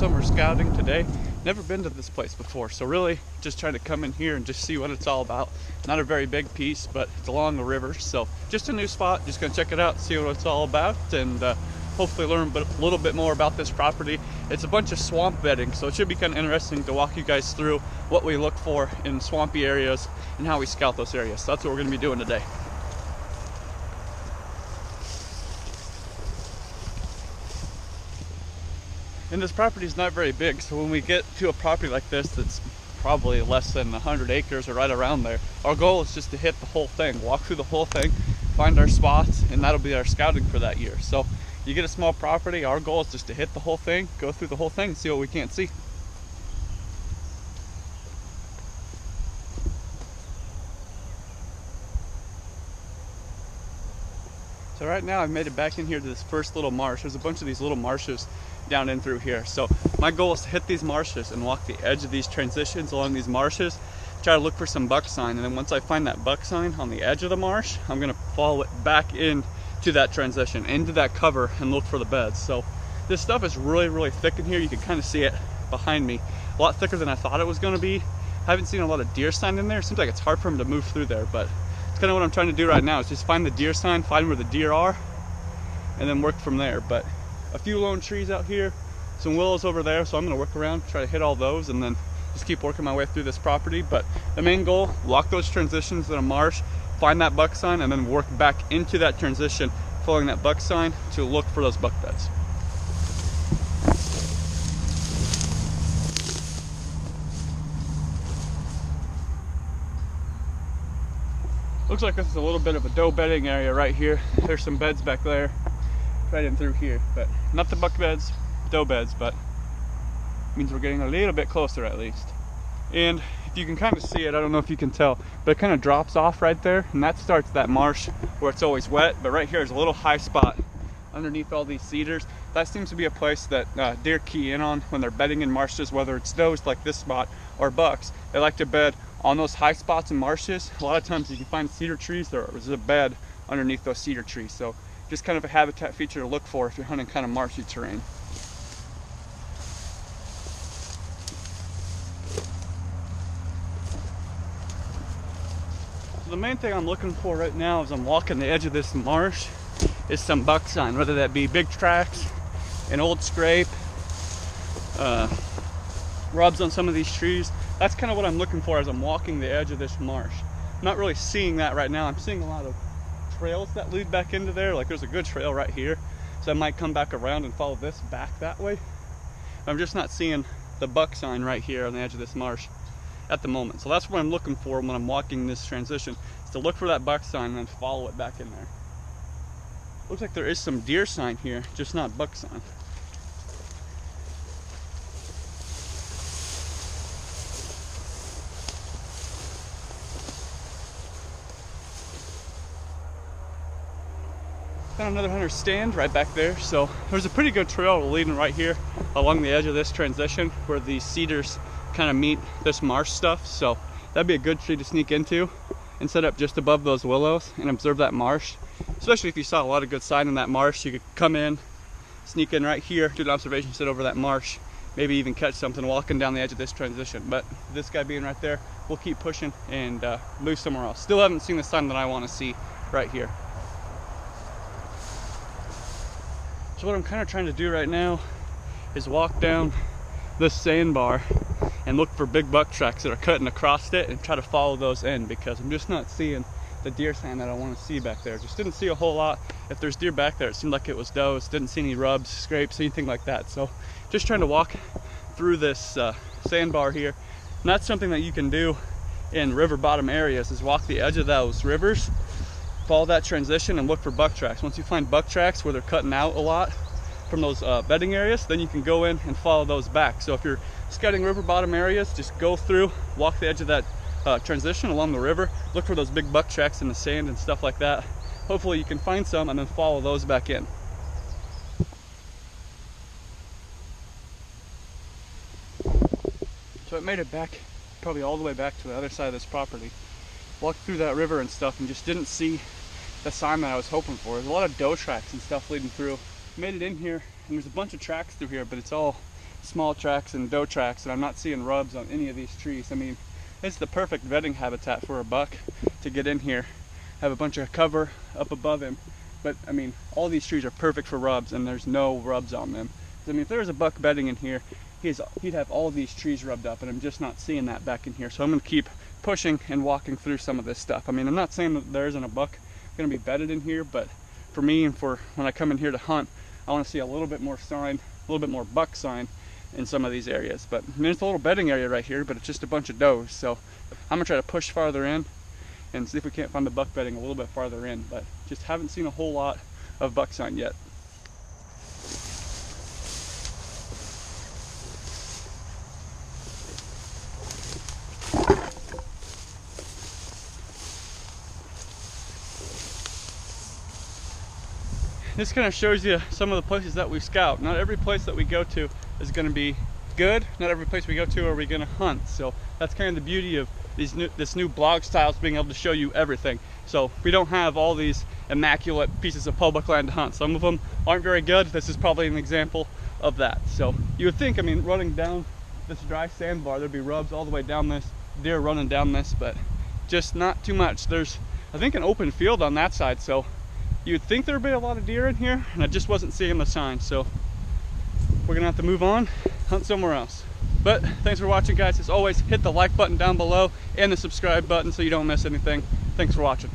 summer scouting today. Never been to this place before, so really just trying to come in here and just see what it's all about. Not a very big piece, but it's along the river, so just a new spot. Just gonna check it out, see what it's all about, and hopefully learn a little bit more about this property. It's a bunch of swamp bedding, so it should be kind of interesting to walk you guys through what we look for in swampy areas and how we scout those areas. So that's what we're gonna be doing today. And this property is not very big, so when we get to a property like this that's probably less than 100 acres or right around there, our goal is just to hit the whole thing, walk through the whole thing, find our spots, and that'll be our scouting for that year. So you get a small property, our goal is just to hit the whole thing, go through the whole thing, and see what we can't see. So right now I've made it back in here to this first little marsh. There's a bunch of these little marshes down in through here. So my goal is to hit these marshes and walk the edge of these transitions along these marshes, try to look for some buck sign, and then once I find that buck sign on the edge of the marsh, I'm gonna follow it back in to that transition, into that cover, and look for the beds. So this stuff is really thick in here. You can kind of see it behind me. A lot thicker than I thought it was gonna be. I haven't seen a lot of deer sign in there. It seems like it's hard for them to move through there, but it's kind of what I'm trying to do right now, is just find the deer sign, find where the deer are, and then work from there. But a few lone trees out here, some willows over there, so I'm gonna work around, try to hit all those, and then just keep working my way through this property. But the main goal, walk those transitions in a marsh, find that buck sign, and then work back into that transition, following that buck sign to look for those buck beds. Looks like this is a little bit of a doe bedding area right here. There's some beds back there, right in through here, but not the buck beds, doe beds, but means we're getting a little bit closer at least. And if you can kind of see it, I don't know if you can tell, but it kind of drops off right there, and that starts that marsh where it's always wet. But right here is a little high spot underneath all these cedars. That seems to be a place that deer key in on when they're bedding in marshes, whether it's does like this spot or bucks. They like to bed on those high spots in marshes. A lot of times you can find cedar trees, there's a bed underneath those cedar trees. So just kind of a habitat feature to look for if you're hunting kind of marshy terrain. So the main thing I'm looking for right now as I'm walking the edge of this marsh is some buck sign, whether that be big tracks, an old scrape, rubs on some of these trees. That's kind of what I'm looking for as I'm walking the edge of this marsh. I'm not really seeing that right now. I'm seeing a lot of trails that lead back into there. Like there's a good trail right here, so I might come back around and follow this back that way. I'm just not seeing the buck sign right here on the edge of this marsh at the moment. So that's what I'm looking for when I'm walking this transition, is to look for that buck sign and then follow it back in there. Looks like there is some deer sign here, just not buck sign. Found another hunter's stand right back there. So there's a pretty good trail leading right here along the edge of this transition where these cedars kind of meet this marsh stuff. So that'd be a good tree to sneak into and set up just above those willows and observe that marsh. Especially if you saw a lot of good sign in that marsh, you could come in, sneak in right here, do an observation, sit over that marsh, maybe even catch something walking down the edge of this transition. But this guy being right there, we'll keep pushing and move somewhere else. Still haven't seen the sign that I want to see right here. So what I'm kind of trying to do right now is walk down this sandbar and look for big buck tracks that are cutting across it and try to follow those in, because I'm just not seeing the deer sign that I want to see back there. Just didn't see a whole lot. If there's deer back there, it seemed like it was does. Didn't see any rubs, scrapes, anything like that. So just trying to walk through this sandbar here. And that's something that you can do in river bottom areas, is walk the edge of those rivers, follow that transition, and look for buck tracks. Once you find buck tracks where they're cutting out a lot from those bedding areas, then you can go in and follow those back. So if you're scouting river bottom areas, just go through, walk the edge of that transition along the river, look for those big buck tracks in the sand and stuff like that. Hopefully you can find some and then follow those back in. So I made it back, probably all the way back to the other side of this property. Walked through that river and stuff and just didn't see the sign that I was hoping for. There's a lot of doe tracks and stuff leading through. Made it in here and there's a bunch of tracks through here, but it's all small tracks and doe tracks, and I'm not seeing rubs on any of these trees. I mean, it's the perfect bedding habitat for a buck to get in here, have a bunch of cover up above him. But I mean, all these trees are perfect for rubs, and there's no rubs on them. I mean, if there was a buck bedding in here, he'd have all these trees rubbed up, and I'm just not seeing that back in here. So I'm gonna keep pushing and walking through some of this stuff. I mean, I'm not saying that there isn't a buck gonna be bedded in here, but for me and for when I come in here to hunt, I want to see a little bit more sign, a little bit more buck sign in some of these areas. But I mean, it's a little bedding area right here, but it's just a bunch of does. So I'm gonna try to push farther in and see if we can't find the buck bedding a little bit farther in, but just haven't seen a whole lot of buck sign yet. This kind of shows you some of the places that we scout. Not every place that we go to is going to be good. Not every place we go to are we going to hunt. So that's kind of the beauty of this new blog style, is being able to show you everything. So we don't have all these immaculate pieces of public land to hunt. Some of them aren't very good. This is probably an example of that. So you would think, I mean, running down this dry sandbar, there'd be rubs all the way down this, deer running down this, but just not too much. There's, I think, an open field on that side, so you'd think there'd be a lot of deer in here, and I just wasn't seeing the signs. So we're gonna have to move on, hunt somewhere else. But thanks for watching, guys. As always, hit the like button down below and the subscribe button so you don't miss anything. Thanks for watching.